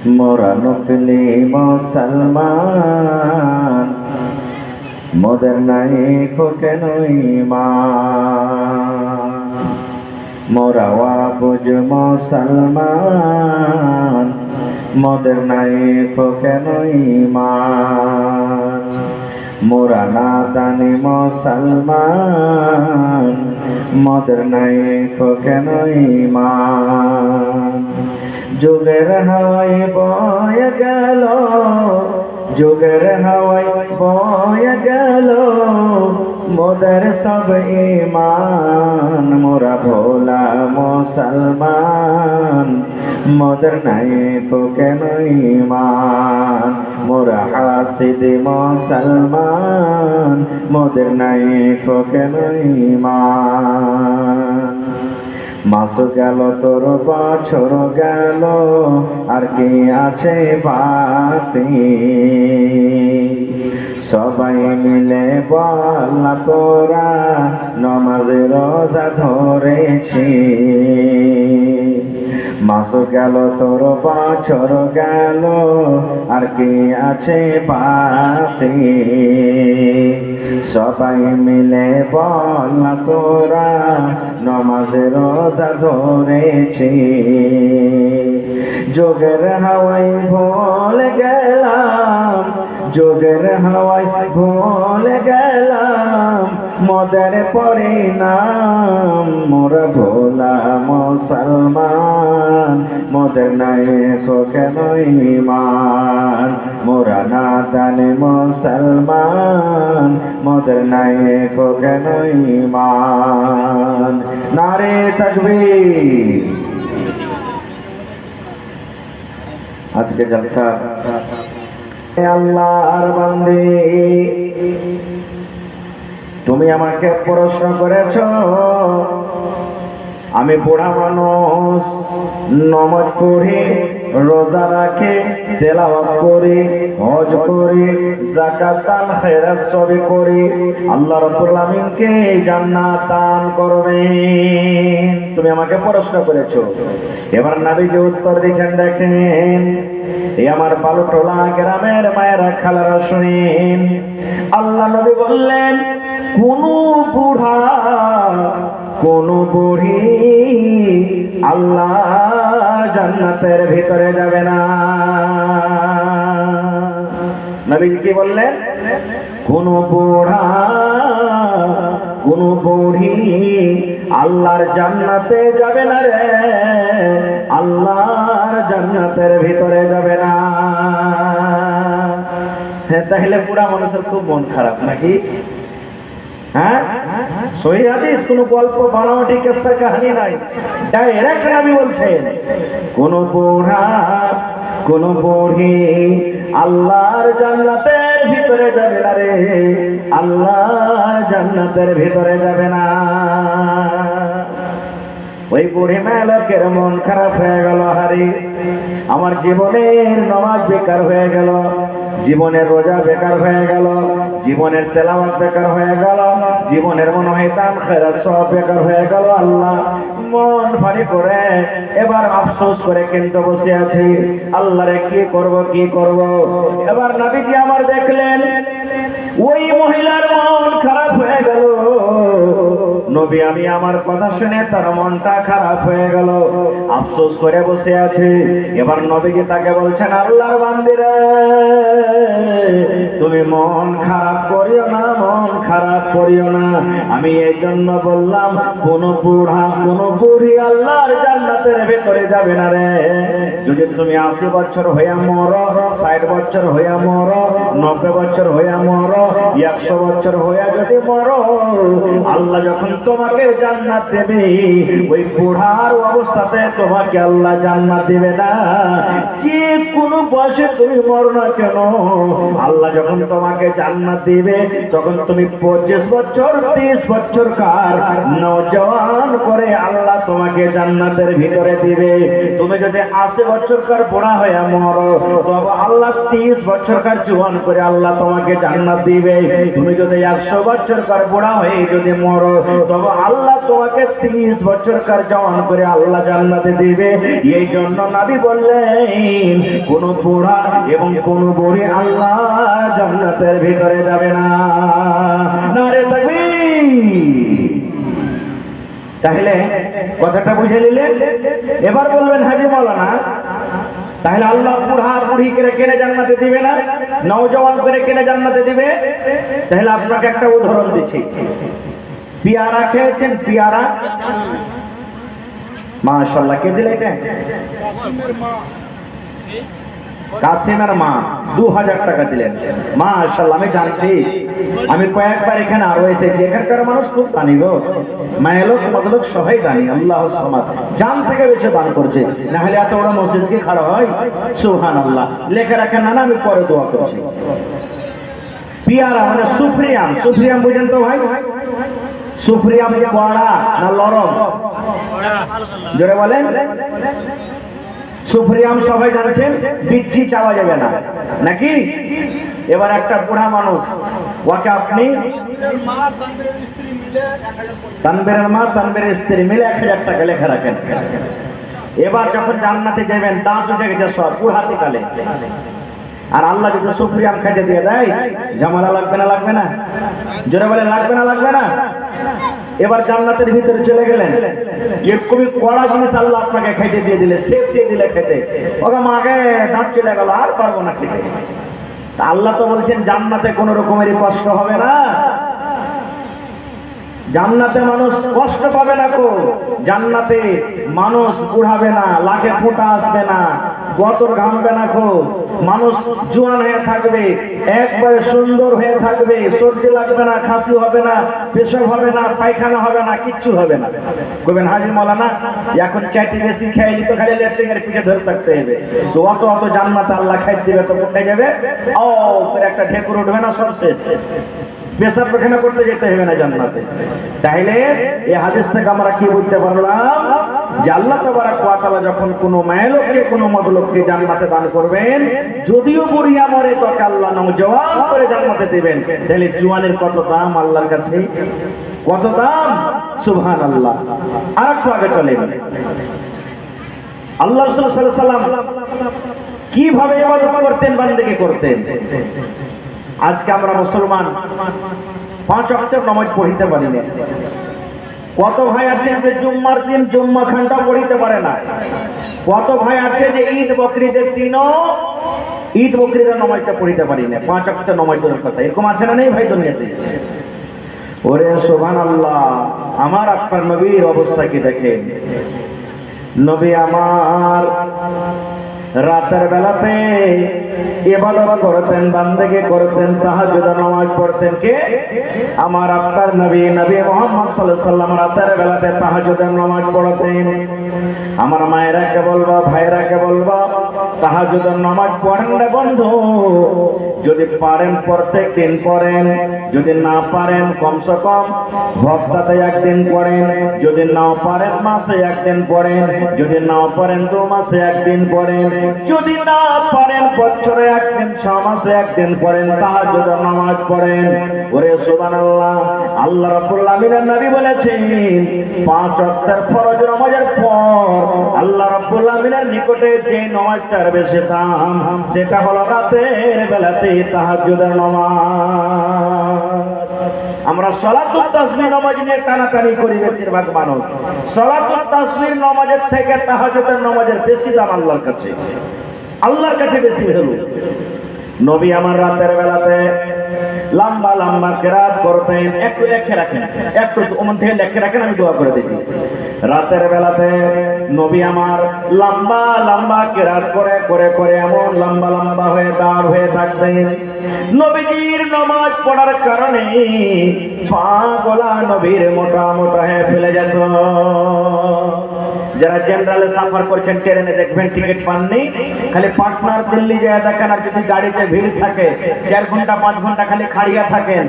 মোরা নকলি মুসলমান, মোদের নাই কেন ঈমান। মোরা ওয়াবুজ মুসলমান, মোদের নাই কেন ঈমান। মোরা নাদানি মুসলমান, মোদের নাই কেন ঈমান। যুগের হাওয়ায় বয়ে গেল, যুগের হাওয়ায় বয়ে গেল মোদের সব ঈমান। মোরা ভোলা মুসলমান, মোদের নাই কেন ঈমান। মোরা হাসিদ মুসলমান, মোদের নাই কেন ঈমান। মাস গেল তোর বছর গেল, আর কি আছে বাকি? সবাই মিলে বল না তোরা নমাজ রোজা ধরেছি। মাস গেল তোর বছর গেল, আর কি আছে বাকি? সবাই মিলে বল না তোরা নমাজ রোজা ধরেছি। যোগের হাওয়ায় ভুলে গেলাম, যোগের হাওয়ায় ভুলে গেলাম মোদের পরিণাম। মোরা ভোলা মুসলমান, মোদের নাই কেন ঈমান। মোরা নাদানি মুসলমান, মোদের নাই কেন ঈমান। নারে তাকবীর। আজকে জলসা আল্লাহর বান্দে, তুমি আমাকে প্রশ্ন করেছ, আমি বুড়া মানুষ, নমাজ পড়ি, রোজা রাখি, তেলাওয়াত করি, হজ করি, যাকাত দান খেরাত সবই করি, আল্লাহ রাব্বুল আমিনকে জান্নাত দান করবেন। তুমি আমাকে প্রশ্ন করেছো। এবার নবীজি উত্তর দিয়েছেন, দেখেন এই আমার বালুটোলা গ্রামের মায়েরা খালারা শুনেন। আল্লাহ নবী বললেন, কোন বুড়া কোন বুড়ি আল্লাহ জান্নাতের ভিতরে যাবে না। নবী কি বললেন? কোন বুড়া কোন বুড়ি আল্লাহর জান্নাতে যাবে না রে, আল্লাহর জান্নাতের ভিতরে যাবে না। হ্যাঁ, তাহলে বুড়া মানুষের খুব মন খারাপ নাকি? হ্যাঁ, সহি হাদিস, কোন গল্প বানাওয়াটি কিসসা কাহিনী নাই। ডাইরেক্ট নবী বলছেন, কোন বুড়া কোন বুড়ি আল্লাহর জান্নাতের ভিতরে যাবে না রে, আল্লাহর জান্নাতের ভিতরে যাবে না। ওই বুড়ি মেয়েলোকের মন খারাপ হয়ে গেল, হারি আমার জীবনের নামাজ বেকার হয়ে গেল, জীবনের রোজা বেকার হয়ে গেল, জীবনের তেলাওয়াত বেকার হয়ে গেল, জীবনের মনে হয় দান খেরাত সব বেকার হয়ে গেল। আল্লাহ মন ভারী করে এবার আফসোস করে কিন্তু বসে আছি, আল্লাহরে কি করব কি করব। এবার নবীজি আমার দেখলেন ওই মহিলার মন খারাপ হয়ে গেল। নবী আমি আমার কথা শুনে তার মনটা খারাপ হয়ে গেল, আফসোস করে বসে আছে। এবার নবীজি তাকে বলছেন, আল্লাহর বান্দিরা তুমি মন খারাপ করিও না, মন খারাপ করিও না। আমি এই জন্য বললাম, কোন বুড়া কোন বুড়ি আল্লাহর জান্নাতের ভেতরে যাবে না রে। যদি তুমি 80 বছর হইয়া মরো, 60 বছর হইয়া মরো, 90 বছর হইয়া মরো, 100 বছর হইয়া যদি মরো, আল্লাহ যখন তোমাকে জান্নাত দেবে, ওই বুড়ার অবস্থাতে তোমাকে আল্লাহ জান্নাত দিবে না। যে কোনো বয়সে তুমি মরো না কেন, আল্লাহ যখন তোমাকে জান্নাত দিবে, তখন তুমি 25 বছর 30 বছর কার নওজওয়ান করে আল্লাহ তোমাকে জান্নাতের ভিতরে দিবে। তুমি যদি 80 বছর কার বুড়া হয়ে মরো, তবে আল্লাহ 30 বছর কার জওয়ান করে আল্লাহ তোমাকে জান্নাত দিবে। তুমি যদি 100 বছর কার বুড়া হয়ে যদি মরো, তবে আল্লাহ তোমাকে 30 বছরকার জওয়ান করে আল্লাহ জান্নাতে দিবে। এই জন্য নবী বললেন কোন বুড়া এবং কোন বুড়ি আল্লাহ জান্নাতের ভিতরে যাবে না। নারে তাকবীর। তাহলে কথাটা বুঝে নিলেন। এবার বলবেন হাজী মাওলানা, তাহলে আল্লাহ বুড়া বুড়ি করে কেনে জান্নাতে দিবে না, নওজওয়ান করে কেনে জান্নাতে দিবে? তাহলে আপনাকে একটা উদাহরণ দিচ্ছি। পেয়ারা খেয়েছেন? পেয়ারা, মাশাআল্লাহ। কে দিলে এটা? কাসিমের মা 2000 টাকা দিলেন। মাশাআল্লাহ। আমি জানছি, আমি কয়েকবার এখানে আরো এসেছি, এখানকার মানুষ খুব দানি গো, মায়েলোক মতলোক সবাই দানি। আল্লাহু সামাদ, জান থেকে বেশি দান করছে, না হলে এত বড় মসজিদকে খাড়া হয়। সুবহানাল্লাহ। লেখা রাখেন না, আমি পরে দোয়া করছি। পেয়ারা মানে সুপ্রিয়াম। সুপ্রিয়াম বুঝেন তো ভাই? সুপ্রিয়াম কড়া না লরম? জোরে বলেন। সুপ্রিয়াম সবাই জানছেন, বিচ্ছি চাওয়া যাবে না নাকি? এবার একটা বুড়া মানুষ, ওকে আপনি তানবীরের মা তানবীরের স্ত্রী মিলে 1000 টাকা লেখা রাখেন। এবার যখন জান্নাতে যাবেন, দাঁত উঠে গেছে সব, বুড়াতে কালে। আর আল্লাহ যদি সুপ্রিয়াম খেতে দিয়ে দেয়, ঝামেলা লাগবে না? লাগবে না? জোরে বলে লাগবে না? লাগবে না? এবার জান্নাতের ভিতরে চলে গেলেন, খুবই কড়া জিনিস আল্লাহ আপনাকে খেতে দিয়ে দিলে, সেফ দিয়ে দিলে খেতে, ওকে মাকে দাঁত চলে গেল, আর পারবো না খেতে। আল্লাহ তো বলছেন জান্নাতে কোন রকমেরই কষ্ট হবে না। জান্নাতে মানুষ কষ্ট পাবে না কো, জান্নাতে মানুষ বুড়াবে না, লাখে ফোঁটা আসবে না, গতর ঘামবে না কো, মানুষ জোয়ান হয়ে থাকবে, একবারে সুন্দর হয়ে থাকবে, সর্দি লাগবে না, খাসি হবে না, পেশাব হবে না, পায়খানা হবে না, কিচ্ছু হবে না। বলবেন হাজী মাওলানা এখন চাইতে বেশি খেয়ে তো খালি লেট্রিং এর পিঠে ধরে থাকতে হবে, তো অত অত জান্নাতে আল্লাহ খাই দিবে তো কোথায় যাবে? ও একটা ঠেকুর উঠবে না, সব শেষ। পেশাব পায়খানা করতে যেতে হবে না জান্নাতে। তাহলে এই হাদিস থেকে আমরা কি বুঝতে পারলাম? যে আল্লাহ তাবারক ওয়া তাআলা যখন কোনো মায়েলোককে কোনো মদলোককে জান্নাতে দান করবেন, যদিও বুড়িয়া মরে তাকে আল্লাহ নওজওয়ান করে জান্নাতে দিবেন। তাহলে জওয়ানের কত দাম আল্লাহর কাছে, কত দাম! সুবহানাল্লাহ। আর একটু আগে চলেন, আল্লাহ রাসূল সাল্লাল্লাহু আলাইহি ওয়াসাল্লাম কিভাবে ইবাদত করতেন, বান্দেগি করতেন। আজকে আমরা মুসলমান 5 ওয়াক্ত নামাজ পড়িতে পারি না। কত ভাই আছে যে জুম্মার দিন জুম্মা খানটা পড়িতে পারে না। কত ভাই আছে যে ঈদ বকরিদের দিনও ঈদ বকরিদের নামাজটা পড়িতে পারি না। 5 ওয়াক্ত নামাজের কথা এরকম আছে না? নেই ভাই দুনিয়াতে? ওরে সুবহানাল্লাহ। আমার আপনার নবীর অবস্থা কি দেখেন। নবী আমার রাতের বেলাতে ইবাদত করতেন, বান্দেগি করতেন, তাহাজ্জুদের নামাজ পড়তেন। কে? আমার আপনার নবী, নবী মুহাম্মদ সাল্লাল্লাহু আলাইহি ওয়াসাল্লাম রাতের বেলাতে তাহাজ্জুদের নামাজ পড়তেন। আমার মায়েরাকে বলবো, ভাইরাকে বলবো, তাহাজ্জুদের নামাজ পড়েন রে বন্ধু। যদি পারেন প্রত্যেক দিন পড়েন, যদি না পারেন কমসে কম সপ্তাহে একদিন পড়েন, যদি না পারেন মাসে একদিন পড়েন, যদি না পারেন 2 মাসে একদিন পড়েন, যদি না পারেন বছরে একদিন, 6 মাসে একদিন পড়েন, তাহাজ্জুদের নামাজ পড়েন। ওরে সুবহানাল্লাহ। আল্লাহ রাব্বুল আমিনের নবী বলেছেন 5 ওয়াক্তের ফরজ নামাজের পর আল্লাহ রাব্বুল আমিনের নিকটে যে নামাজটার বেশি দাম, সেটা হলো রাতের বেলাতে তাহাজ্জুদের নামাজ। আমরা সালাতুত তাসবিহ নামাজ নিয়ে টানাটানি করি বেশিরভাগ মানুষ। সালাতুত তাসবিহ নামাজের থেকে তাহাজ্জুদের নামাজের বেশি দাম আল্লাহর কাছে, আল্লাহর কাছে বেশি ভ্যালু। নবী আমার রাতের বেলাতে লম্বা লম্বা কিরাত করতেন। একটু লেখে রাখেন, একটু ওমন থেকে লেখে রাখেন, আমি দোয়া করে দিচ্ছি। রাতের বেলাতে নবী আমার লম্বা লম্বা কিরাত করে করে করে এমন লম্বা লম্বা হয়ে দাঁড় হয়ে থাকতেন। নবীজির নামাজ পড়ার কারণে পা গলা নবীর মোটা মোটা হয়ে ফেলে যেত। যারা জেনারেলে সফর করছেন, ট্রেনে দেখবেন টিকিট পাননি, খালি পাটনার দিল্লি যায় দেখেন, আর যদি গাড়িতে ভিড় থাকে 4 ঘন্টা 5 ঘন্টা খালি খাড়িয়া থাকেন,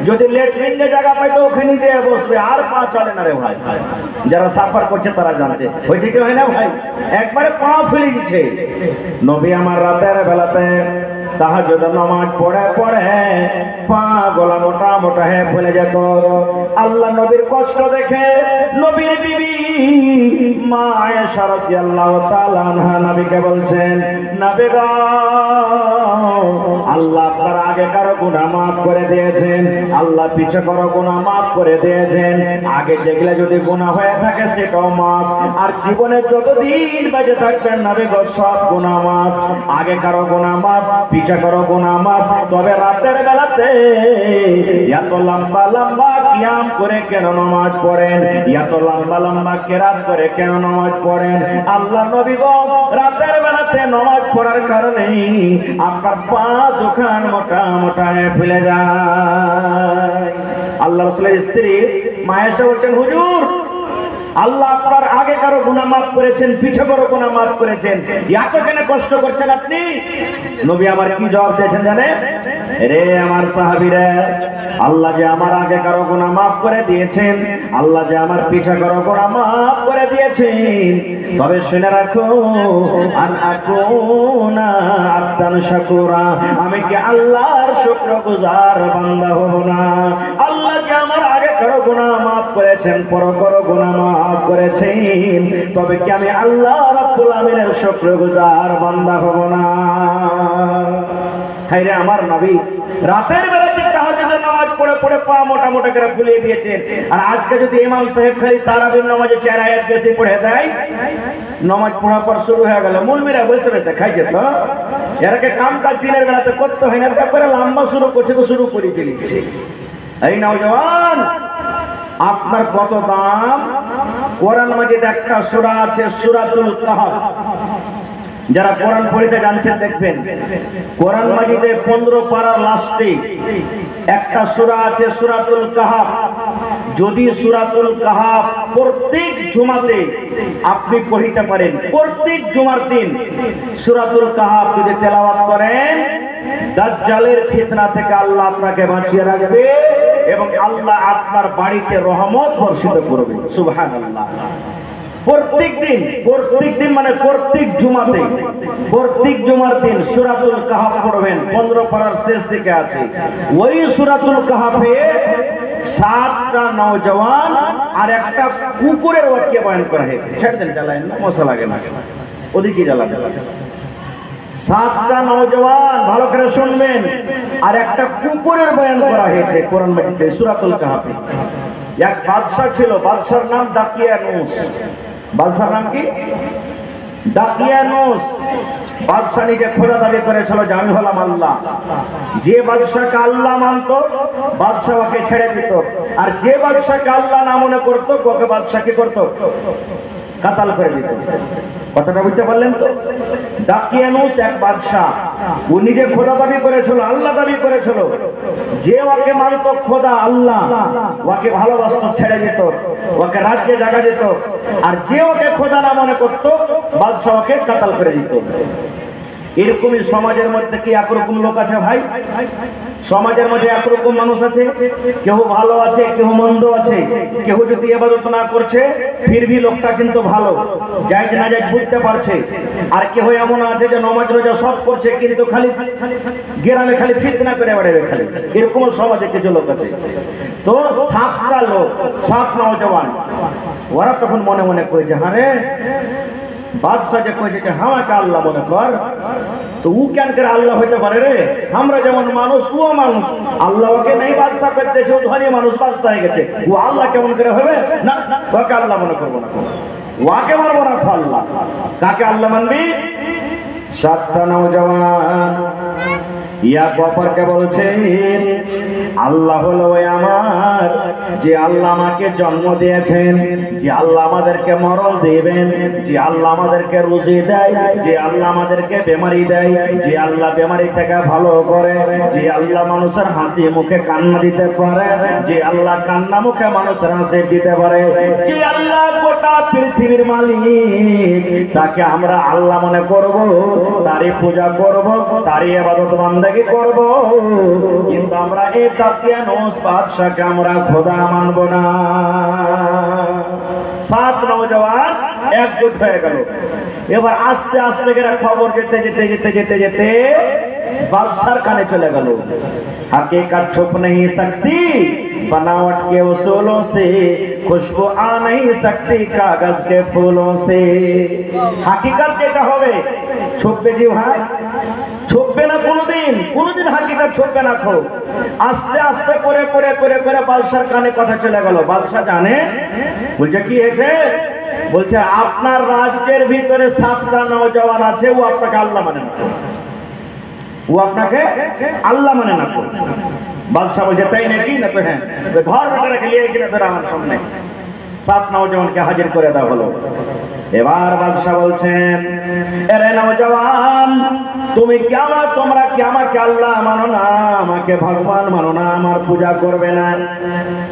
যদি লেট্রিনে জায়গা পাই তো ওখানে গিয়ে বসবে, আর পা চলে না রে ভাই। যারা সফর করছে তারা জানছে, হয়েছে কি হয় না ভাই, একবারে পা ফেলে দিচ্ছে। নবী আমার রাতের বেলাতে তাহাজ্জুদ নামাজ পড়ে পড়ে পা গলা মোটা মোটা হয়ে ফেলে যেত। আল্লাহ নবীর কষ্ট দেখে নবীর বিবি মা আয়েশা রাদিয়াল্লাহু তাআলা আনহা নবীকে বলছেন, নবী গো, আল্লাহ আপনার আগেকার গুনাহ মাফ করে দিয়েছেন, আল্লাহ পিছে করো গুনাহ মাফ করে দিয়েছেন। আগে যেগুলা যদি গুনাহ হয়ে থাকে সেটাও মাফ, আর জীবনে যতদিন বেঁচে থাকবেন নবী গো সব গুনাহ মাফ। আগে কারো গুনাহ মাফ, পিছে করো গুনাহ মাফ। তবে রাতের বেলাতে এত লম্বা লম্বা কিয়াম করে কেন নামাজ পড়েন, এত লম্বা লম্বা কেরাত করে কেন নামাজ পড়েন? আল্লাহ নবী গো, রাতের বেলাতে নামাজ পড়ার কারণে আপনার পা দুখান মোটা মোটা হয়ে ফেলে যায়। আল্লাহ রাসূলের স্ত্রী মা আয়েশা বলছেন, হুজুর, আল্লাহ আপনার আগে কারো গুনাহ মাফ করেছেন, পিছে কারো গুনাহ মাফ করেছেন, এত কেন কষ্ট করছেন আপনি? নবী আমার কি জবাব দিয়েছেন জানেন? রে আমার সাহাবীরা, আল্লাহ যে আমার আগে কারো গুনাহ মাফ করে দিয়েছেন, আল্লাহ যে আমার পিছে কারো গুনাহ মাফ করে দিয়েছেন, তবে শুনে রাখো, আন আকুনা আবদান শাকুরা, আমি কি আল্লাহর শুকরগুজার বান্দা হব না? আল্লাহ যে আমার আগে কারো গুনাহ মাফ করেছেন, পর কারো গুনাহ মাফ করেছেন, তবে কি আমি আল্লাহ রাব্বুল আমিনের শুকরগুজার বান্দা হব না? হায়রে আমার নবী রাতের বেলাতে তাহাজ্জুদের নামাজ পড়ে পড়ে পা মোটা মোটা করে ফুলিয়ে দিয়েছেন। আর আজকে যদি ইমাম সাহেব খালি তারাবির নামাজে 4 আয়াত বেশি পড়ে দেয়, নামাজ পড়ার পর শুরু হয়ে গেল, মুলবিরা বসে বসে খাইছে, তো এরাকে কাম কাজ দিনের বেলাতে করতে হয় না, তারপরে লম্বা শুরু করছে তো শুরু করে দিচ্ছে। এই নওজওয়ান, আপনার কত দাম? কোরআন মাজিদে একটা সূরা আছে সূরাতুল কাহফ, যারা কোরআন পড়িতে জানছেন দেখবেন, কোরআন মাজিদে 15 পারার লাস্টে একটা সূরা আছে সূরাতুল কাহফ। যদি সূরাতুল কাহফ প্রত্যেক জুমাতে আপনি পড়িতে পারেন, প্রত্যেক জুমার দিন সূরাতুল কাহফ যদি তেলাওয়াত করেন, দাজ্জালের ফিতনা থেকে আল্লাহ আপনাকে বাঁচিয়ে রাখবে এবং আল্লাহ আপনার বাড়িতে রহমত বর্ষিত করবে। সুবহানাল্লাহ। প্রত্যেক দিন মানে প্রত্যেক জুমাতে, প্রত্যেক জুমার দিন সূরাতুল কাহফ পড়বেন। 15 পারার শেষ দিকে আছে। ওই সূরাতুল কাহফে 7টা নওজওয়ান আর একটা কুকুরের ওয়াক্য বয়ান করা হয়েছে। ছেড়ে দেন, জ্বালায়েন না, মশা লাগে না, ওদিকে জ্বালান। 7টা নওজওয়ান, ভালো করে শুনবেন, আর একটা কুকুরের বয়ান করা হয়েছে কোরআন মাজিদে সূরাতুল কাহফে। এক বাদশা ছিল, বাদশার নাম দাকিয়ানুস। বাদশার নাম কি? দাকিয়ানুস। বাদশা নিজে খোদা দাবি করেছিল যে আমি হলাম আল্লাহ। যে বাদশাকে আল্লাহ মানত, বাদশা ওকে ছেড়ে দিত, আর যে বাদশাকে আল্লাহ না মনে করতো, ওকে বাদশা কি করতো? কাতাল করে দিত। কথাটা বুঝতে পারলেন তো? দাকিয়ানুস এক বাদশা, ও নিজে খোদা দাবি করেছিল, আল্লাহ দাবি করেছিল। যে ওকে মানত খোদা আল্লাহ, ওকে ভালোবাসত, ছেড়ে দিত, ওকে রাজ্যে জায়গা দিত, আর যে ওকে খোদা না মনে করতো, বাদশা ওকে কাতাল করে দিত। এরকমই সমাজের মধ্যে কি একরকম লোক আছে ভাই? সমাজের মধ্যে একরকম মানুষ আছে, কেউ ভালো আছে, কেউ মন্দ আছে। কেউ যদি ইবাদত না করছে, ফিরবি লোকটা কিন্তু ভালো, জায়েজ না জায়েজ বুঝতে পারছে। আর কেউ এমন আছে যে নামাজ রোজা সব করছে, কিন্তু খালি গ্রামে খালি ফিতনা করে বেড়াবে খালি। এরকম সমাজে কিছু লোক আছে। তো 7টা লোক, 7 নওজওয়ান, ওরা তখন মনে মনে করেছে, হারে বাদশা যে কইছে যে আমাকে আল্লাহ মনে কর, তো ও কেন করে আল্লাহ হইতে পারে রে? আমরা যেমন মানুষ, ও মানুষ, আল্লাহ ওকে নেই বাদশা করতেছে, ও ধনী মানুষ বাদশা হয়ে গেছে, ও আল্লাহ কেমন করে হবে? না, ওকে আল্লাহ মনে করবো না, ওকে মানবো না। আল্লাহ কাকে আল্লাহ মানবি? 7টা নওজওয়ান ইয়া অপরকে বলছে, আল্লাহ হলো ওই আমার, যে আল্লাহ আমাকে জন্ম দিয়েছেন, যে আল্লাহ আমাদেরকে মরণ দিবেন, যে আল্লাহ আমাদেরকে রুজি দেয়, যে আল্লাহ আমাদেরকে বেমারি দেয়, যে আল্লাহ বেমারি থেকে ভালো করে, যে আল্লাহ মানুষের হাসি মুখে কান্না দিতে পারে, যে আল্লাহ কান্না মুখে মানুষের হাসি দিতে পারে, যে আল্লাহ গোটা পৃথিবীর মালিক, তাকে আমরা আল্লাহ মনে করব। তারই পূজা করব, তারই ইবাদত বান্দাগি করব, কিন্তু আমরা এই দাকিয়ানুস বাদশাকে আমরা খোদা মানব না। 7 নওজওয়ান একজোট হয়ে গেল। এবার আস্তে আস্তে করে খবর যেতে যেতে যেতে যেতে যেতে बादशाह खाने चले गलो। हकीकत छुप नहीं सकती बनावट के उसूलों से, खुशबू आ नहीं सकती कागज के फूलों से। हकीकत যেটা হবে छुपবে जी भाई, छुपবে না কোনোদিন हकीकत छुपবে না। খো আস্তে আস্তে করে করে করে করে বাদশার কানে কথা চলে গেল। বাদশাহ জানে, বলছে কি হয়েছে? বলছে আপনার রাজ্যের ভিতরে 7টা নওজওয়ান আছে, ও আপনাকে আল্লাহ মানে না, ও আপনাকে আল্লাহ মানে না। বাদশাহ বলছে তাই নাকি? না তো হ্যাঁ, ধর বেটাকে নিয়ে কিনা ধরে আমার সামনে 7 নওজওয়ানকে হাজির করে দেওয়া হলো। এবার বাদশাহ বলছেন, এরে নওজওয়ান, তোমরা কি আমাকে আল্লাহ মানো না, আমাকে ভগবান মানো না, আমার পূজা করবে না?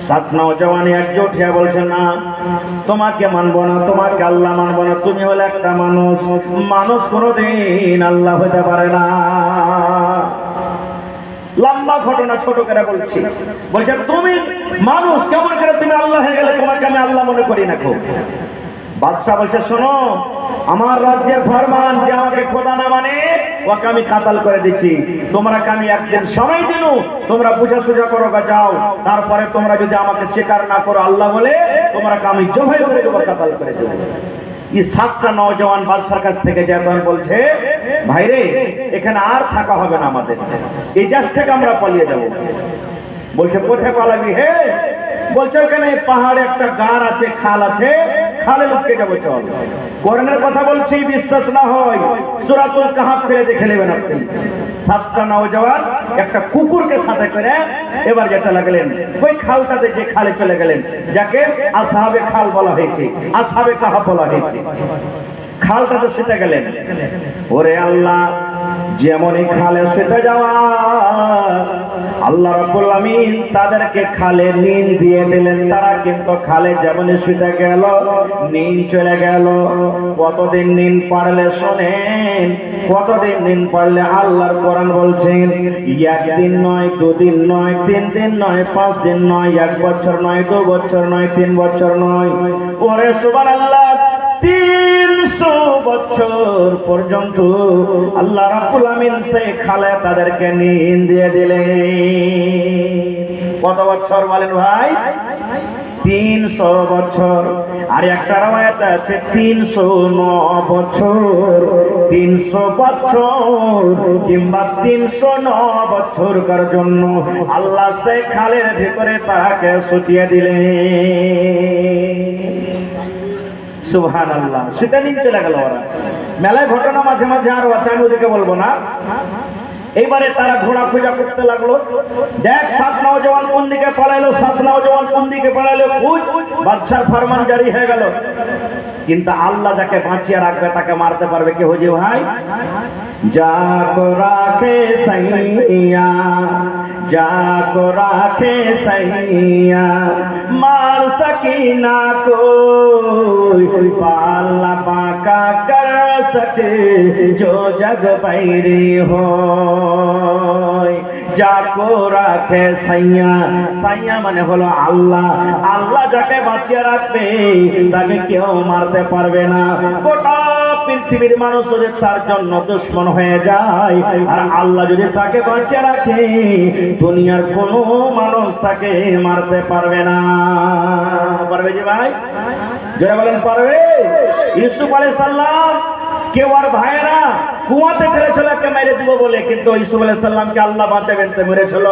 7 নওজওয়ান একজোট হয়ে বলছেন, না তোমাকে মানবো না, তোমাকে আল্লাহ মানবো না। তুমি হলে একটা মানুষ কোনোদিন আল্লাহ হতে পারে না। লম্বা ঘটনা ছোট করে বলছি। বলছে তুমি মানুষ, কেমন করে তুমি আল্লাহ হয়ে গেলে? তোমাকে আমি আল্লাহ মনে করি না। খুব বাদশাহ বলছে, শোনো, আমার রাজ্যের ফরমান যে আমাকে খোদা না মানে ওকে আমি কাতাল করে দিচ্ছি। তোমরাকে আমি একদিন সময় দিল, তোমরা বুঝা সুঝা করো বা যাও। তারপরে তোমরা যদি আমাকে স্বীকার না করো আল্লাহ বলে, তোমরাকে আমি জবাই করে দেবো, কাতাল করে দেবো। এই 7টা নওজওয়ান বাদশার কাছ থেকে যখন বলছে, ভাইরে এখানে আর থাকা হবে না, আমাদের এই দেশ থেকে আমরা পালিয়ে যাব। বলছে কোথায় পালাবি হে? বলছে ওখানে পাহাড়ে একটা গার আছে, খাল আছে, খালে লুকিয়ে যাবো, চল। কোরআনের কথা বলছি, বিশ্বাস না হয় সূরাতুল কাহাফ ফিরে দেখে নেবেন আপনি। 7টা নওজওয়ান একটা কুকুরকে সাথে করে এবার যেতে লাগলেন ওই খালটাতে, যে খালে চলে গেলেন, যাকে আসহাবে খাল বলা হয়েছে, আসহাবে কাহাফ বলা হয়েছে। খালটাতে শুতে গেলেন। ওরে আল্লাহ, যেমনই খালে শুতে যাওয়া, আল্লাহ রাব্বুল আমিন তাদেরকে খালে নিন দিয়ে দিলেন। তারা কিন্তু খালে যেমনই শুতে গেল, নিন চলে গেল। কতদিন নিন পারলে শোনেন, কতদিন নিন পারলে আল্লাহর কোরআন বলছেন, 1 দিন নয়, 2 দিন নয়, 3 দিন নয়, 5 দিন নয়, 1 বছর নয়, 2 বছর নয়, 3 বছর নয়। ওরে সুবহানাল্লাহ, 300 বছর পর্যন্ত আল্লাহ রাব্বুল আমিন সেই খালে তাদেরকে নিন দিয়ে দিলেন। কত বছর বলেন ভাই? 300 বছর। আর একটা রওয়ায়াত আছে 309 বছর, 300 বছর কিংবা 309 বছরকার জন্য আল্লাহ সেই খালের ভিতরে তাকে শুটিয়ে দিলেন। সুবহানাল্লাহ। সেটা নিয়ে চলে গেল ওরা। মেলায় ঘটনা মাঝে মাঝে আরো আছে, আমি ওদেরকে বলবো না। এইবারে তারা ঘোড়া খোঁজা করতে লাগলো। দেখ 7 নওজওয়ান কোন দিকে পলাইলো, 7 নওজওয়ান কোন দিকে পলাইলো। বাদশার ফরমান জারি হয়ে গেল। কিন্তু আল্লাহ যাকে বাঁচিয়ে রাখবে তাকে মারতে পারবে কে? হজি ভাই, যাকো রাখে সাইয়া, যাকো রাখে সাইয়া, मार सकी ना कोई, पाला बाका कर सके जो जग बैरी हो। যাকো রাখে সাইয়া, সাইয়া মানে হলো আল্লাহ। আল্লাহ যাকে বাঁচিয়ে রাখবে তাকে কেউ মারতে পারবে না। গোটা পৃথিবীর মানুষ যদি তার জন্য দুশমন হয়ে যায়, আর আল্লাহ যদি তাকে বাঁচিয়ে রাখে, দুনিয়ার কোনো মানুষ তাকে মারতে পারবে না। পারবে জি ভাই? যারা বলেন পারবে। ইউসুফ আলাইহিস সালাম কেউ আর ভাইয়েরা কুয়াতে ফেলেছিল কে মেরে দিব বলে, কিন্তু ইউসুফ আলাইহিস সালামকে আল্লাহ বাঁচাবেন তো মরেছিল।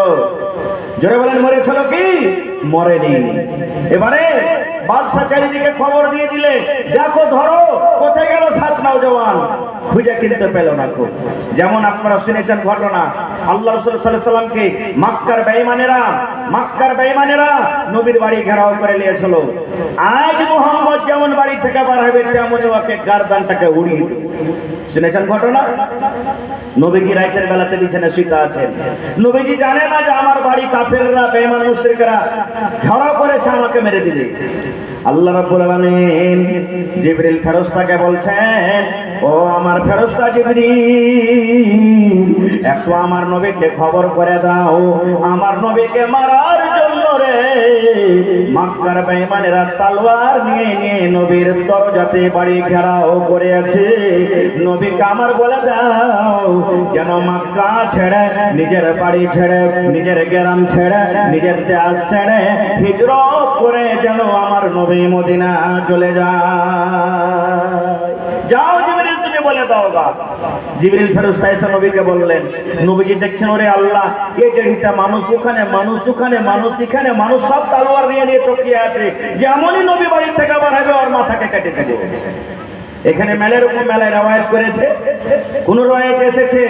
যারা বলেন মরেছিল কি? মরেনি। এবারে বাদশা চারিদিকে খবর দিয়ে দিলে, দেখো ধরো কোথায় গেল 7 নওজওয়ান। খুঁজে কিনতে পেল না। যেমন আপনারা শুনেছেন ঘটনা, আল্লাহ রাসূল সাল্লাল্লাহু আলাইহি ওয়াসাল্লামকে মক্কার বেঈমানেরা মক্কার বেঈমানেরা নবীর বাড়ি ঘেরাও করে নিয়েছিল। আজ মুহাম্মদ যেমন বাড়ি থেকে বার হবে তেমনই ওকে গারদানটাকে উড়িয়ে দেবে। শুনেছেন ঘটনা? নবীজি রাতের বেলাতে বিছানায় শুয়ে আছেন। নবীজি জানে না যে আমার বাড়ি কাফেররা বেঈমান মুশরিকরা ঘেরাও করেছে, আমাকে মেরে দিবে। আল্লাহ রাব্বুল আলামিন জিবরিল ফেরেশতাকে বলছেন, ও আমার ফেরেশতা জিবরিল, একটু আমার নবীকে খবর করে দাও, আমার নবীকে মারার জন্য রে মক্কার বেঈমানেরা তলোয়ার নিয়ে নিয়ে নবীর দরজাতে বাড়ি ঘেরাও করে আছে। নবীকে আমার বলে দাও যেন মক্কা ছেড়ে, নিজের বাড়ি ছেড়ে, নিজের গ্রাম ছেড়ে, নিজের দেশ ছেড়ে হিজরত করে যেন আমার নবী মদিনা চলে যায়। যাও জিবরিল, তুমি বলে দাও গা। জিবরিল ফেরেশতা এসে নবীকে বললেন। নবীজি দেখছেন, ওরে আল্লাহ, এই দেড়িটা মানুষ ওখানে, মানুষ ওখানে, মানুষ এখানে, মানুষ সব তলোয়ার নিয়ে নিয়ে টকিয়ে আছে। যেমনই নবী বাড়ি থেকে বার হবে ওর মাথাকে কেটে দেবে। এখানে মেলের উপর মেলায় রওয়ায়াত করেছে, কোন রওয়ায়াতে এসেছে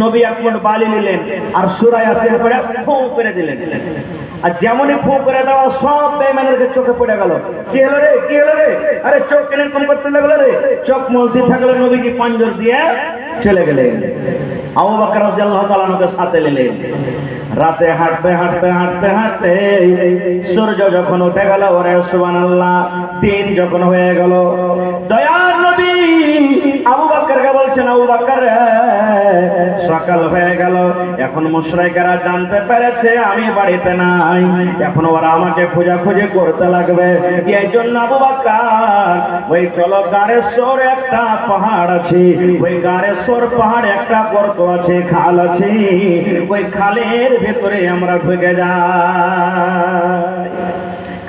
নবী এক মুঠ বালি নিলেন আর সূরা ইয়াসিন পড়ে ফু করে দিলেন, আর যেমনই ফু করে দেওয়া সব বেঈমানের চোখে পড়ে গেল। কি হলো রে, কি হলো রে? আরে চোখ কেন কম করতে লাগলো রে? চোখ মলতে থাকলো। নবীজি পাঞ্জর দিয়ে চলে গেলেন। আবু বকর রাদিয়াল্লাহু তাআলা নকে সাথে নিলেন। রাতে হাঁটতে হাঁটতে হাঁটতে হাঁটতে সূর্য যখন উঠে গেল, ওরে সুবহানাল্লাহ, দিন যখন হয়ে গেল, দয়ার নবী আবু বকরকে বলছেন, আবু বকর সকাল হয়ে গেল, এখন মুশরিকরা জানতে পেরেছে আমি বাড়িতে নাই, এখন ওরা আমাকে খোঁজাখুঁজি করতে লাগবে। এই জন্য আবু বকর, ওই চলো গারেশ্বর একটা পাহাড় আছে, ওই গারেশ্বর পাহাড়ে একটা গর্ত আছে, খাল আছে, ওই খালের ভেতরে আমরা ঢুকে যাই।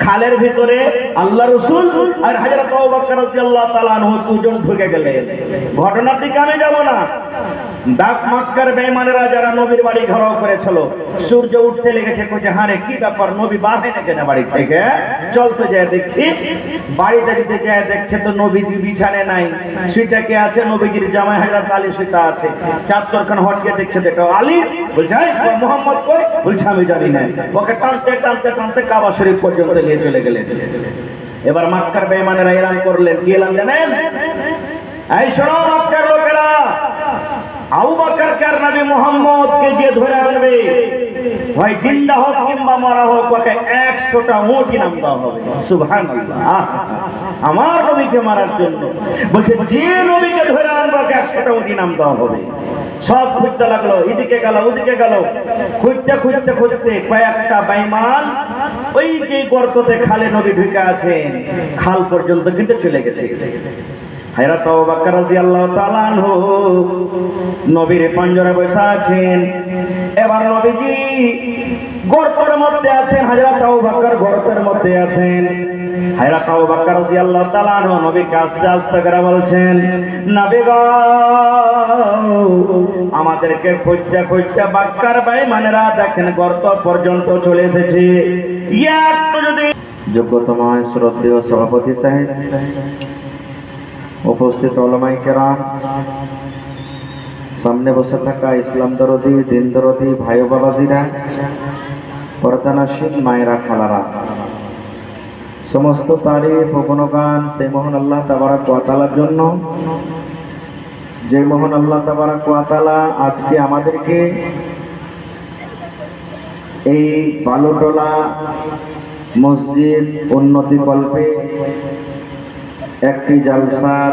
খালের ভিতরে আল্লাহ রাসূল আর হযরত আবু বকর রাদিয়াল্লাহু তাআলা আনহু দুজন ঢুকে গেলেন। ঘটনার দিকে আমি যাব না। ডাক মক্কার বেঈমানেরা যারা নবীর বাড়ি ঘেরাও করেছিল, সূর্য উঠতে লেগেছে, কইছে হারে কি ব্যাপার, নবী বার হয়ে গেছে না বাড়ি থেকে? চলতে যায় দেখছি, বাড়িতে দিতে যায় দেখছে তো নবীজি বিছানে নাই, শুইটা কে আছে? নবীজির জামাই হযরত আলী শুইতা আছে। চাদরখান হটকে দেখছে, দেখো আলী, বলছে মুহাম্মদ কই? বলছে আমি জানি না। ওকে টানতে টানতে টানতে কাবা শরীফ পর্যন্ত নিয়ে চলে গেলেন। এবার মক্কার বেঈমানেরা এলান করলেন, কি এলান জানেন? এই শোনো মক্কার লোকেরা, আবু বকর কার নবী মুহাম্মদকে যে ধরে আনবে, হয় জিন্দা হোক কিংবা মারা হোক, ওকে 100টা উট ইনাম দেওয়া হবে। সুবহানাল্লাহ, আমার নবীকে মারার জন্য বলছে, যে নবীকে ধরে আনবে ওকে 100টা উট ইনাম দেওয়া হবে। সব খুঁজতে লাগলো, এদিকে গেল ওদিকে গেল, খুঁজতে খুঁজতে খুঁজতে কয়েকটা বেঈমান ওই যে গর্ততে খালে নবী ঢুকে আছেন, খাল পর্যন্ত কিন্তু চলে গেছে। হযরত আবু বকর রাদিয়াল্লাহু তাআলা আনহু নবীর পাঞ্জরে বসে আছেন। এবার নবীজি গর্তের মধ্যে আছেন, হযরত আবু বকর গর্তের মধ্যে আছেন। হযরত আবু বকর রাদিয়াল্লাহু তাআলা আনহু নবীকে আস্তে আস্তে করে বলছেন, নবী গো, আমাদেরকে খুঁজতে খুঁজতে মক্কার বেঈমানেরা দেখেন গর্ত পর্যন্ত চলে এসেছে। একটু যদি যোগ্যতম শ্রদ্ধেয় সভাপতি সাহেব, উপস্থিত ওলামায়ে কেরাম, সামনে বসে থাকা ইসলাম দরদি, দিন দরদি ভাই ও বাবাজিরা, পর্দানাশীন মায়েরা, খালারা, সমস্ত তারিফ ও গুণগান সেই মহান আল্লাহ তাবারক ওয়া তাআলার জন্য, যে মহান আল্লাহ তাবারক ওয়া তাআলা আজকে আমাদেরকে এই বালুটোলা মসজিদ উন্নতি কল্পে একটি জালসার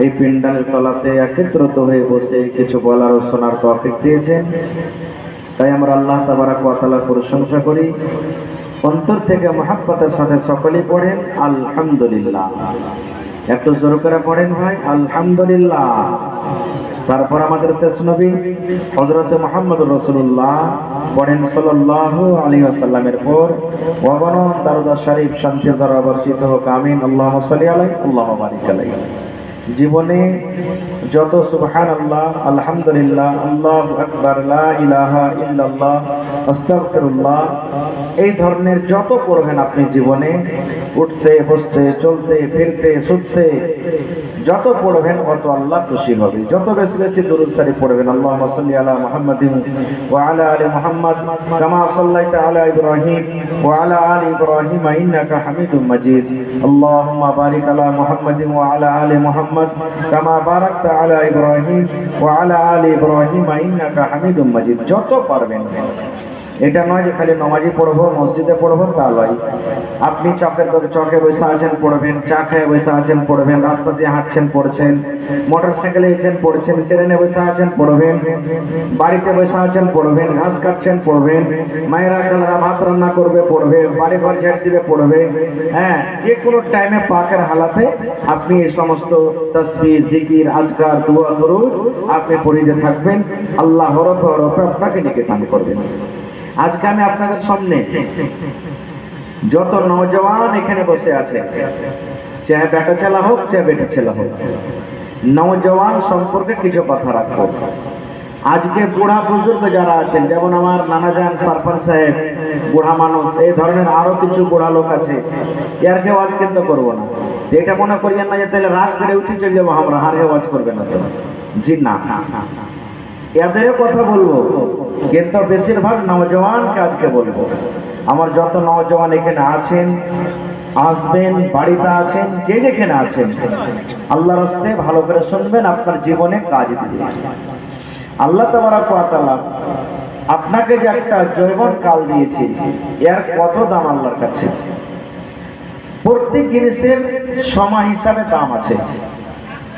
এই পিন্ডালের তলাতে একত্রিত হয়ে বসে কিছু বলার ও শোনার তৌফিক দিয়েছেন। তাই আমরা আল্লাহ তাবারক ওয়া তাআলার প্রশংসা করি, অন্তর থেকে মহব্বতের সাথে সকলেই পড়েন আলহামদুলিল্লাহ। একটু জোর করে পড়েন ভাই, আলহামদুলিল্লাহ। তারপর আমাদের শেষ নবী হযরত মুহাম্মদুর রাসূলুল্লাহ পড়েন সাল্লাল্লাহু আলাইহি ওয়াসাল্লামের পর ওয়াবারাকাতুহু দরুদ শরীফ শান্তি দ্বারা বর্ষিত হোক, আমিন। আল্লাহুম্মা সাল্লি আলাইহি, আল্লাহুম্মা বারিক আলাইহি। জীবনে যত সুবহানাল্লাহ, আলহামদুলিল্লাহ, আল্লাহু আকবার, লা ইলাহা ইল্লাল্লাহ, আস্তাগফিরুল্লাহ এই ধরনের যত পড়বেন আপনি জীবনে, উঠতে বসতে চলতে ফিরতে শুতে যত পড়বেন তত আল্লাহ খুশি হবে। যত বেশি বেশি দুরূদ শরীফ পড়বেন, আল্লাহুম্মা সাল্লি আলা মুহাম্মাদিন ওয়া আলা আলি মুহাম্মাদ কামা সাল্লাইতা আলা ইব্রাহিম ওয়া আলা আলি ইব্রাহিম ইন্নাকা হামিদুম মাজিদ। আল্লাহুম্মা বারিক আলা মুহাম্মাদিন ওয়া আলা আলি মুহাম্মাদ কামা বারাকতা আলা ইব্রাহিম ওয়া আলা আলি ইব্রাহিম ইন্নাকা হামিদুম মাজিদ। যত পারবেন। এটা নয় যে খালি নামাজই পড়বো, মসজিদে পড়বো তা নয়। আপনি চকে বসে আছেন পড়বেন, চা খেয়ে বসে আছেন পড়বেন, রাস্তা দিয়ে হাঁটছেন পড়ছেন, মোটর সাইকেলে এসেছেন পড়ছেন, ট্রেনে বসে আছেন পড়বেন, বাড়িতে বসে আছেন পড়বেন, ঘাস কাটছেন পড়বেন, মায়েরা খালারা ভাত রান্না করবে পড়বে, বাড়ি ঘর ঝাড় দিবে পড়বে। হ্যাঁ, যে কোনো টাইমে পাকের হালাতে আপনি এই সমস্ত তাসবিহ, জিকির, আজকার, দুআ, দরুদ আপনি পড়িতে থাকবেন। আল্লাহ হরফে হরফে আপনাকে ডেকে কাম করবেন। আজকে আমি আপনাদের সামনে যত নওজওয়ান এখানে বসে আছে, চাহে বেটা ছেলা হোক চাহে বেটা ছেলা হোক, নওজওয়ান সম্পর্কে কিছু কথা রাখবো। আজকে বুড়া বুজুর্গ যারা আছেন, যেমন আমার নানাজান সরপঞ্চ সাহেব বুড়া মানুষ, এই ধরনের আরো কিছু বুড়া লোক আছে, এর কেউ আজ কিন্তু করবো না। এটা মনে করিয়েন না যে তাহলে রাত করে উঠে চলে যাবো আমরা, হারে ওয়াজ করবে না তো, জি না, এদের কথা বলবো, কিন্তু বেশিরভাগ নওজওয়ানকে আজকে বলবো। আমার যত নওজওয়ান এখানে আছেন, আসবেন, বাড়িতে আছেন, যে যেখানে আছেন, আল্লাহর রাস্তায় ভালো করে শুনবেন, আপনার জীবনে কাজ দিবে। আল্লাহ তাবারক ওয়া তাআলা আপনাকে যে একটা জীবন কাল দিয়েছে, এর কত দাম আল্লাহর কাছে। প্রত্যেক জিনিসের সময় হিসাবে দাম আছে,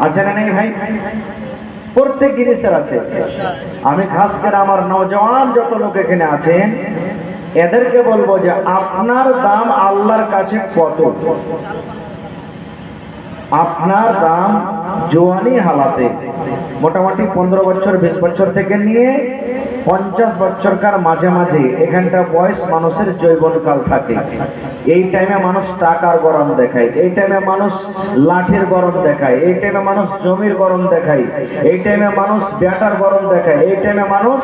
আছে না নেই ভাই? প্রত্যেক জিনিসের আছে। আমি খাস করে আমার নওজওয়ান যত লোক এখানে আছেন এদেরকে বলবো যে আপনার দাম আল্লাহর কাছে কত। আপনার দাম জওয়ানি হালাতে মোটামুটি 15 বছর 20 বছর থেকে নিয়ে 50 বছরকার মাঝে মাঝে এখানটা বয়স মানুষের যৌবনকাল থাকে। এই টাইমে মানুষ টাকার গরম দেখায়, এই টাইমে মানুষ লাঠির গরম দেখায়, এই টাইমে মানুষ জমির গরম দেখায়, এই টাইমে মানুষ ব্যাটার গরম দেখায়, এই টাইমে মানুষ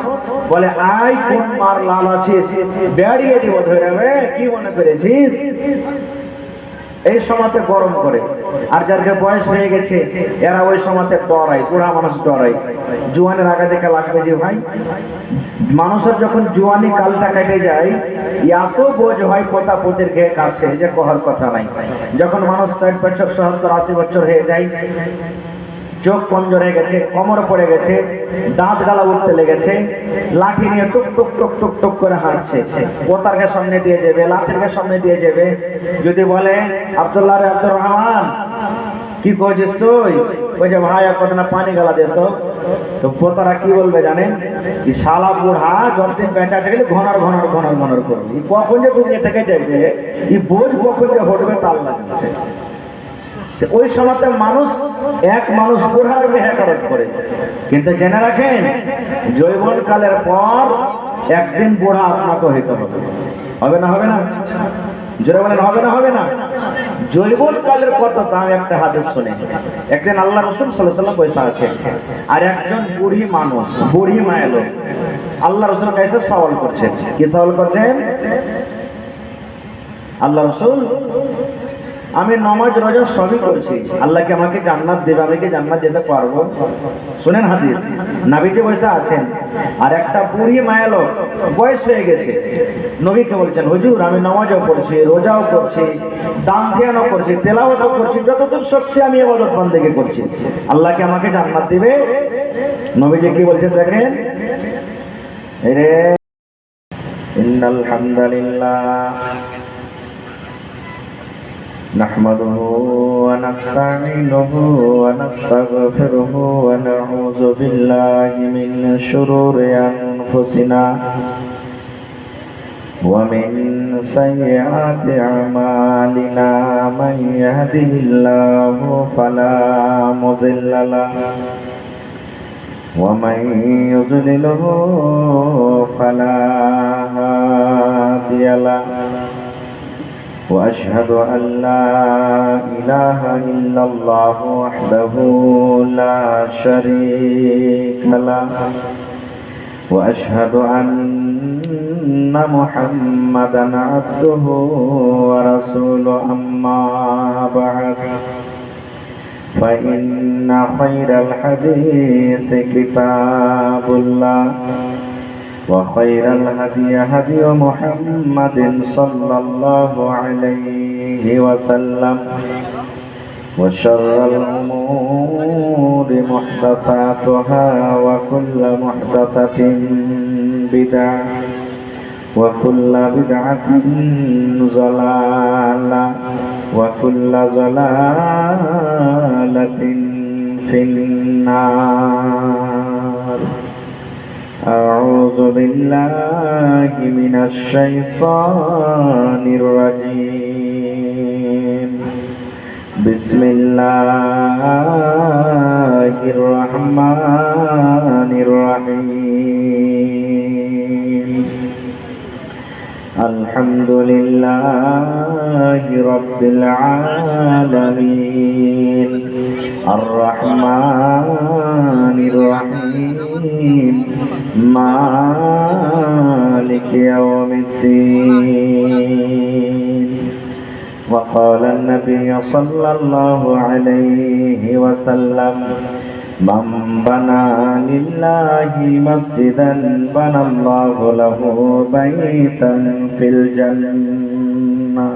বলে আই কোন মার লাল আছে বেড়িয়ে দিব ধরে, কি মনে করেছিস, এই সময়তে গরম করে। আর যাদের বয়স হয়ে গেছে এরা ওই সময়তে ডরায়, বুড়া মানুষ ডরায়। জুয়ানের আগে দেখে লাগবে যে ভাই মানুষের যখন জুয়ানি কালটা কেটে যায় এত বোঝ হয় পোতা পোতের ঘে কাছে যে কহার কথা নাই। যখন মানুষ 60 বছর 70 80 বছর হয়ে যায়, চোখ কমজোর হয়ে গেছে, কোমর পড়ে গেছে, দাঁত গালা উঠতে লেগেছে, লাঠি নিয়ে টুক টুক টুক টুক টুক করে হাঁটছে, পোতারকে সামনে দিয়ে যাবে, লাঠিরকে সামনে দিয়ে যাবে। যদি বলে আব্দুল্লাহ রে আব্দুর রহমান কি করছিস তুই, ওই যে ভাই কত না পানি গালা দে তো পোতারা কি বলবে জানেন, এই শালা বুড়া যতদিন বেঁচে গেলে ঘনার ঘনার ঘনার ঘনার করবে, কখন যে দুনিয়া থেকে যাবে, এই বোঝ কখন যে হটবে তার লাগছে। ওই সময়তে মানুষ মানুষ বুড়ার মেহে খরচ করে। কিন্তু জেনে রাখেন যৌবন কালের পর একদিন বুড়া আপনাকে হইতে হবে, হবে না? হবে না? জোরে বলেন হবে না? হবে না? যৌবন কালের কত দাম একটা হাদিস শুনে। একদিন আল্লাহ রাসূল সাল্লাল্লাহু আলাইহি ওয়াসাল্লাম বসে আছেন, আর একজন বুড়ি মানুষ, বুড়ি মায়ের লোক আল্লাহ রাসূল কাছে সওয়াল করছেন। কি সওয়াল করছেন? আল্লাহ রাসূল আমি নামাজ রোজা সবই করছি, আল্লাহ কি আমাকে জান্নাত দেবে, আমি কি জান্নাত যেতে পারবো? শুনেন হাদিস, নবীজি বসে আছেন আর একটা বুড়ি মায়া লোক বয়স হয়ে গেছে নবীকে বলছেন, হুজুর আমি নামাজও পড়ছি, রোজাও করছি, দান ধ্যানও করছি, তেলাওয়াতও করছি, যতদূর শক্তি আমি ইবাদত বন্দেগী করছি, আল্লাহ কি আমাকে জান্নাত দিবে? নবীজি কি বলছেন দেখেন, রে ইন্নাল হামদুলিল্লাহ نحمده ونستعينه ونستغفره ونعوذ بالله من شرور أنفسنا ومن سيئات أعمالنا من يهده الله فلا مضل له ومن يضلله فلا هادي له وأشهد أن لا إله إلا الله وحده لا شريك له وأشهد أن محمدا عبده ورسوله أما بعد فإن خير الحديث كتاب الله وخير الهدي هدي محمد صلى الله عليه وسلم وشر الأمور محدثاتها وكل محدثة بدعة وكل بدعة ضلالة وكل ضلالة في النار. أعوذ بالله من الشيطان الرجيم. بسم الله الرحمن الرحيم. الحمد لله رب العالمين الرحمن الرحيم مالك يوم الدين. وقال النبي صلى الله عليه وسلم من بنى لله مسجدا بنى الله له بيتا في الجنة